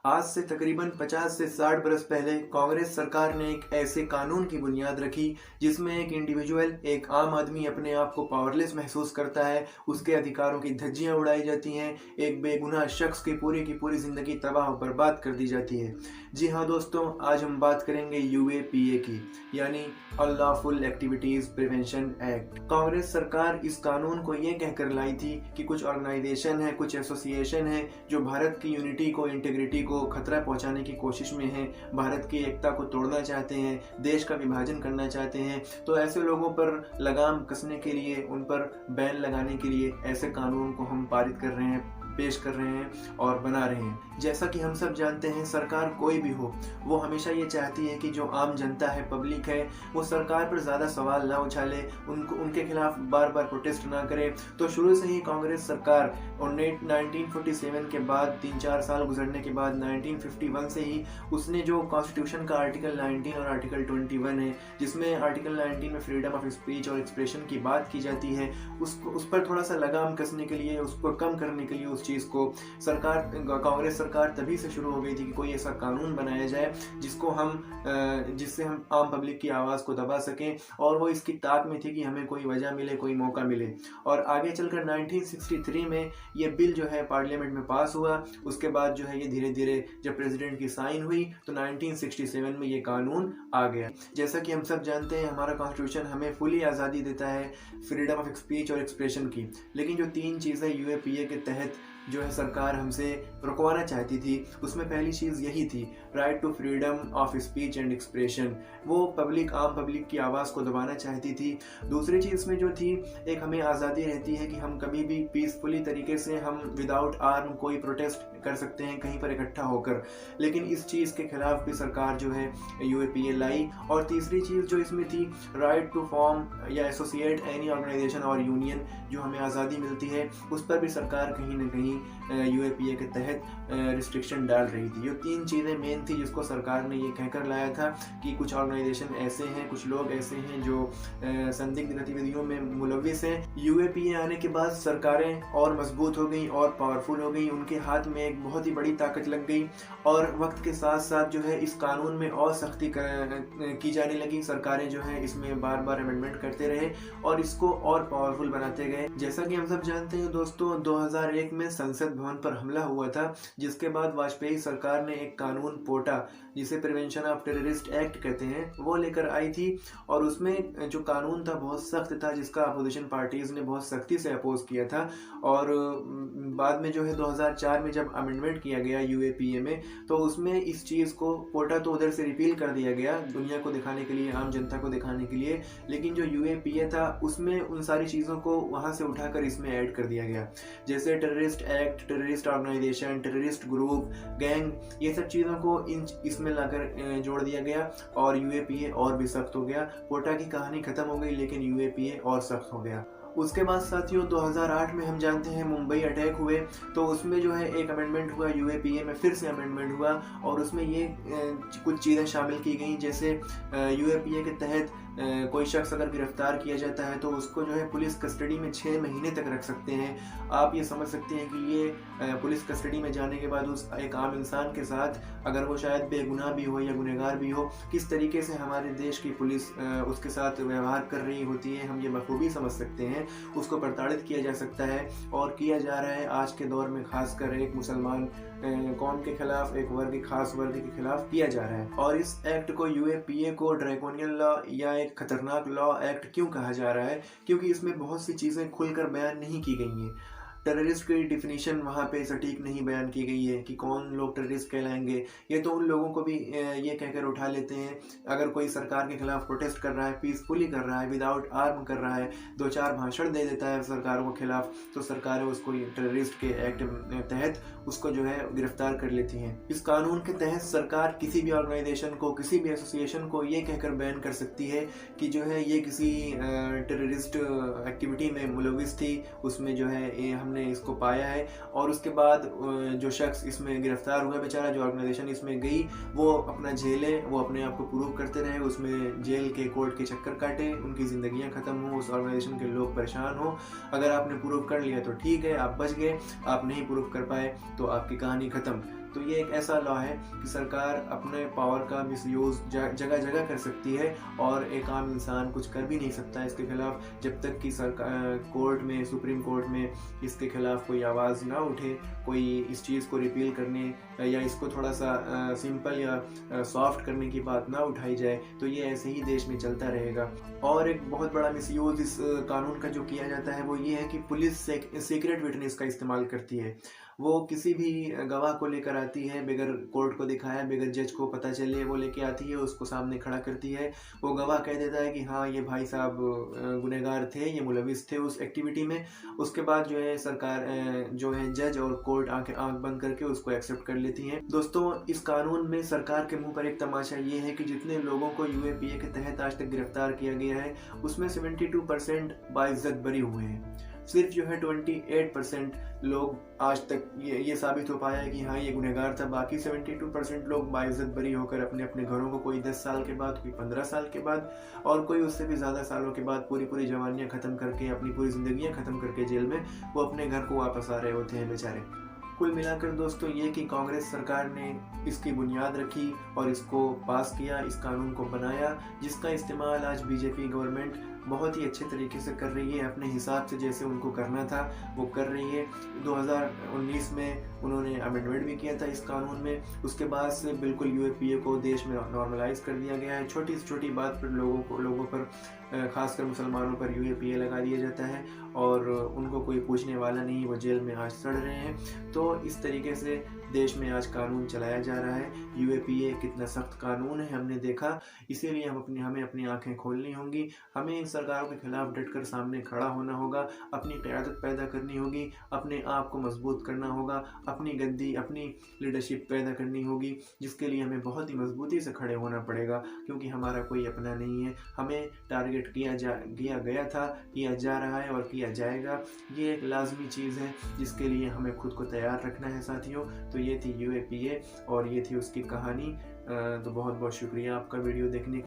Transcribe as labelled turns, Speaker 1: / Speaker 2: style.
Speaker 1: आज से तकरीबन 50 से 60 बरस पहले कांग्रेस सरकार ने एक ऐसे कानून की बुनियाद रखी जिसमें एक इंडिविजुअल, एक आम आदमी अपने आप को पावरलेस महसूस करता है, उसके अधिकारों की धज्जियां उड़ाई जाती हैं, एक बेगुनाह शख्स की पूरी ज़िंदगी तबाह और बर्बाद कर दी जाती है। जी हाँ दोस्तों, आज हम बात करेंगे यूएपीए की, यानी unlawful activities prevention act. Congress सरकार इस कानून को ये कहकर लाई थी कि कुछ ऑर्गेनाइजेशन है, कुछ एसोसिएशन है जो भारत की यूनिटी को, इंटीग्रिटी को खतरा पहुंचाने की कोशिश में हैं, भारत की एकता को तोड़ना चाहते हैं, देश का विभाजन करना चाहते हैं। तो ऐसे लोगों पर लगाम कसने के लिए, उन पर बैन लगाने के लिए ऐसे कानून को हम पारित कर रहे हैं, पेश कर रहे हैं और बना रहे हैं। जैसा कि हम सब जानते हैं, सरकार कोई भी हो, वो हमेशा ये चाहती है कि जो आम जनता है, पब्लिक है, वो सरकार पर ज़्यादा सवाल ना उछाले, उनके खिलाफ बार बार प्रोटेस्ट ना करे। तो शुरू से ही कांग्रेस सरकार, और 1947 के बाद 3-4 साल गुजरने के बाद 1951 से ही उसने जो कॉन्स्टिट्यूशन का आर्टिकल 19 और आर्टिकल 21 है, जिसमें आर्टिकल 19 में फ्रीडम ऑफ स्पीच और एक्सप्रेशन की बात की जाती है, उस पर थोड़ा सा लगाम कसने के लिए, उसको कम करने के लिए, उस चीज़ को कांग्रेस सरकार तभी से शुरू हो गई थी कि कोई ऐसा कानून बनाया जाए जिससे हम आम पब्लिक की आवाज़ को दबा सकें, और वो इसकी ताक में थी कि हमें कोई वजह मिले, कोई मौका मिले। और आगे चलकर 1963 में ये बिल जो है पार्लियामेंट में पास हुआ। उसके बाद जो है ये धीरे धीरे जब प्रेसिडेंट की साइन हुई तो 1967 में ये कानून आ गया। जैसा कि हम सब जानते हैं, हमारा कॉन्स्टिट्यूशन हमें फुली आज़ादी देता है फ्रीडम ऑफ स्पीच और एक्सप्रेशन की, लेकिन जो 3 चीज़ें यूएपीए के तहत जो है सरकार हमसे रुकवाना चाहती थी, उसमें पहली चीज़ यही थी, right to freedom of speech and expression. वो आम पब्लिक की आवाज़ को दबाना चाहती थी। दूसरी चीज़ में जो थी, एक हमें आज़ादी रहती है कि हम कभी भी पीसफुली तरीके से हम विदाउट आर्म कोई प्रोटेस्ट कर सकते हैं कहीं पर इकट्ठा होकर, लेकिन इस चीज़ के खिलाफ भी सरकार जो है यूएपीए लाई। और तीसरी चीज़ जो इसमें थी, राइट टू फॉर्म या एसोसिएट एनी ऑर्गेनाइजेशन और यूनियन, जो हमें आज़ादी मिलती है, उस पर भी सरकार कहीं ना कहीं यूएपीए के तहत रिस्ट्रिक्शन डाल रही थी। ये 3 चीज़ें मेन थी जिसको सरकार ने ये कहकर लाया था कि कुछ ऑर्गेनाइजेशन ऐसे हैं, कुछ लोग ऐसे हैं जो संदिग्ध गतिविधियों में मुलविस हैं। यूएपीए आने के बाद सरकारें और मजबूत हो गई और पावरफुल हो गई, उनके हाथ में एक बहुत ही बड़ी ताकत लग गई, और वक्त के साथ साथ जो है इस कानून में और सख्ती की जाने लगी। सरकारें जो है इसमें बार बार अमेंडमेंट करते रहे और इसको और पावरफुल बनाते गए। जैसा कि हम सब जानते हैं दोस्तों, 2001 में संसद भवन पर हमला हुआ था, जिसके बाद वाजपेयी सरकार ने एक कानून पोटा, जिसे प्रिवेंशन ऑफ टेररिस्ट एक्ट कहते हैं, वो लेकर आई थी। और उसमें जो कानून था बहुत सख्त था, जिसका अपोजिशन पार्टीज़ ने बहुत सख्ती से अपोज किया था। और बाद में जो है 2004 में जब अमेंडमेंट किया गया यूएपीए में, तो उसमें इस चीज़ को, पोटा तो उधर से रिपील कर दिया गया दुनिया को दिखाने के लिए, आम जनता को दिखाने के लिए, लेकिन जो यूएपीए था उसमें उन सारी चीज़ों को वहाँ से उठाकर इसमें ऐड कर दिया गया। जैसे terrorist act, terrorist organisation, terrorist group, gang, ये सब चीज़ों को इसमें लाकर जोड़ दिया गया और यूएपीए और भी सख्त हो गया। पोटा की कहानी खत्म हो गई, लेकिन यूएपीए और सख्त हो गया। उसके बाद साथियों 2008 में हम जानते हैं मुंबई अटैक हुए, तो उसमें जो है एक अमेंडमेंट हुआ, यूएपीए में फिर से अमेंडमेंट हुआ, और उसमें ये कुछ चीज़ें शामिल की गई। जैसे यूएपीए के तहत कोई शख्स अगर गिरफ्तार किया जाता है तो उसको जो है पुलिस कस्टडी में 6 महीने तक रख सकते हैं। आप ये समझ सकते हैं कि ये पुलिस कस्टडी में जाने के बाद उस एक आम इंसान के साथ, अगर वो शायद बेगुनाह भी हो या गुनहगार भी हो, किस तरीके से हमारे देश की पुलिस उसके साथ व्यवहार कर रही होती है, हम ये बखूबी समझ सकते हैं। उसको प्रताड़ित किया जा सकता है और किया जा रहा है आज के दौर में, खासकर एक मुसलमान कौम के खिलाफ, एक खास वर्ग के खिलाफ किया जा रहा है। और इस एक्ट को, यूएपीए को, ड्रैकोनियन लॉ या एक खतरनाक लॉ एक्ट क्यों कहा जा रहा है? क्योंकि इसमें बहुत सी चीज़ें खुलकर बयान नहीं की गई हैं। टेररिस्ट की डिफिनीशन वहाँ पे सटीक नहीं बयान की गई है कि कौन लोग टेररिस्ट कहलाएंगे। ये तो उन लोगों को भी ये कहकर उठा लेते हैं, अगर कोई सरकार के खिलाफ प्रोटेस्ट कर रहा है, पीसफुली कर रहा है, विदाउट आर्म कर रहा है, 2-4 भाषण दे देता है सरकारों के खिलाफ, तो सरकारें उसको टेररिस्ट के एक्ट तहत उसको जो है गिरफ्तार कर लेती हैं। इस कानून के तहत सरकार किसी भी ऑर्गेनाइजेशन को, किसी भी एसोसिएशन को ये कहकर बैन कर सकती है कि जो है ये किसी टेररिस्ट एक्टिविटी में मुलविस थी, उसमें जो है हमने इसको पाया है। और उसके बाद जो शख्स इसमें गिरफ्तार हुआ बेचारा, जो ऑर्गेनाइजेशन इसमें गई, वो अपना झेले, वो अपने आप को प्रूव करते रहे, उसमें जेल के कोर्ट के चक्कर काटे, उनकी ज़िंदगियां ख़त्म हो, उस ऑर्गेनाइजेशन के लोग परेशान हो। अगर आपने प्रूव कर लिया तो ठीक है, आप बच गए, आप नहीं प्रूव कर पाए तो आपकी कहानी ख़त्म। तो ये एक ऐसा लॉ है कि सरकार अपने पावर का मिसयूज़ जगह जगह कर सकती है और एक आम इंसान कुछ कर भी नहीं सकता इसके खिलाफ, जब तक कि सरकार कोर्ट में, सुप्रीम कोर्ट में इसके खिलाफ कोई आवाज़ ना उठे, कोई इस चीज़ को रिपील करने या इसको थोड़ा सा सिंपल या सॉफ्ट करने की बात ना उठाई जाए, तो ये ऐसे ही देश में चलता रहेगा। और एक बहुत बड़ा मिसयूज़ इस कानून का जो किया जाता है वो ये है कि पुलिस सीक्रेट विटनेस का इस्तेमाल करती है। वो किसी भी गवाह को लेकर आती है, बगैर कोर्ट को दिखाया, बगैर जज को पता चले वो लेके आती है, उसको सामने खड़ा करती है। वो गवाह कह देता है कि हाँ ये भाई साहब गुनहगार थे, ये मुलविस थे उस एक्टिविटी में। उसके बाद जो है सरकार जो है जज और कोर्ट आंख बंद करके उसको एक्सेप्ट कर लेती है। दोस्तों, इस कानून में सरकार के मुंह पर एक तमाशा ये है कि जितने लोगों को यूएपीए के तहत आज तक गिरफ्तार किया गया है उसमें 72% बाइज्जत बरी हुए हैं। सिर्फ जो है 28% लोग आज तक ये साबित हो पाया है कि हाँ ये गुनहगार था। बाकी 72% लोग बाइज्जत बरी होकर अपने अपने घरों को, कोई 10 साल के बाद, कोई 15 साल के बाद और कोई उससे भी ज़्यादा सालों के बाद पूरी जवानियाँ ख़त्म करके, अपनी पूरी ज़िंदगियाँ ख़त्म करके जेल में वो अपने घर को वापस आ रहे होते हैं बेचारे। कुल मिलाकर दोस्तों ये कि कांग्रेस सरकार ने इसकी बुनियाद रखी और इसको पास किया, इस कानून को बनाया, जिसका इस्तेमाल आज बीजेपी गवर्नमेंट बहुत ही अच्छे तरीके से कर रही है। अपने हिसाब से जैसे उनको करना था वो कर रही है। 2019 में उन्होंने अमेंडमेंट भी किया था इस कानून में। उसके बाद से बिल्कुल यूएपीए को देश में नॉर्मलाइज कर दिया गया है। छोटी से छोटी बात पर लोगों पर खासकर मुसलमानों पर यूएपीए लगा दिया जाता है और उनको कोई पूछने वाला नहीं, वो जेल में आज सड़ रहे हैं। तो इस तरीके से देश में आज कानून चलाया जा रहा है। यूएपीए कितना सख्त कानून है हमने देखा, इसीलिए हमें अपनी आंखें खोलनी होंगी। हमें इन सरकारों के खिलाफ डटकर सामने खड़ा होना होगा, अपनी क़यादत पैदा करनी होगी, अपने आप को मजबूत करना होगा, अपनी गद्दी, अपनी लीडरशिप पैदा करनी होगी, जिसके लिए हमें बहुत ही मजबूती से खड़े होना पड़ेगा, क्योंकि हमारा कोई अपना नहीं है। हमें टारगेट किया गया था, किया जा रहा है और किया जाएगा। ये एक लाजमी चीज़ है जिसके लिए हमें खुद को तैयार रखना है साथियों। तो ये थी यूएपीए और ये थी उसकी कहानी। तो बहुत बहुत शुक्रिया आपका वीडियो देखने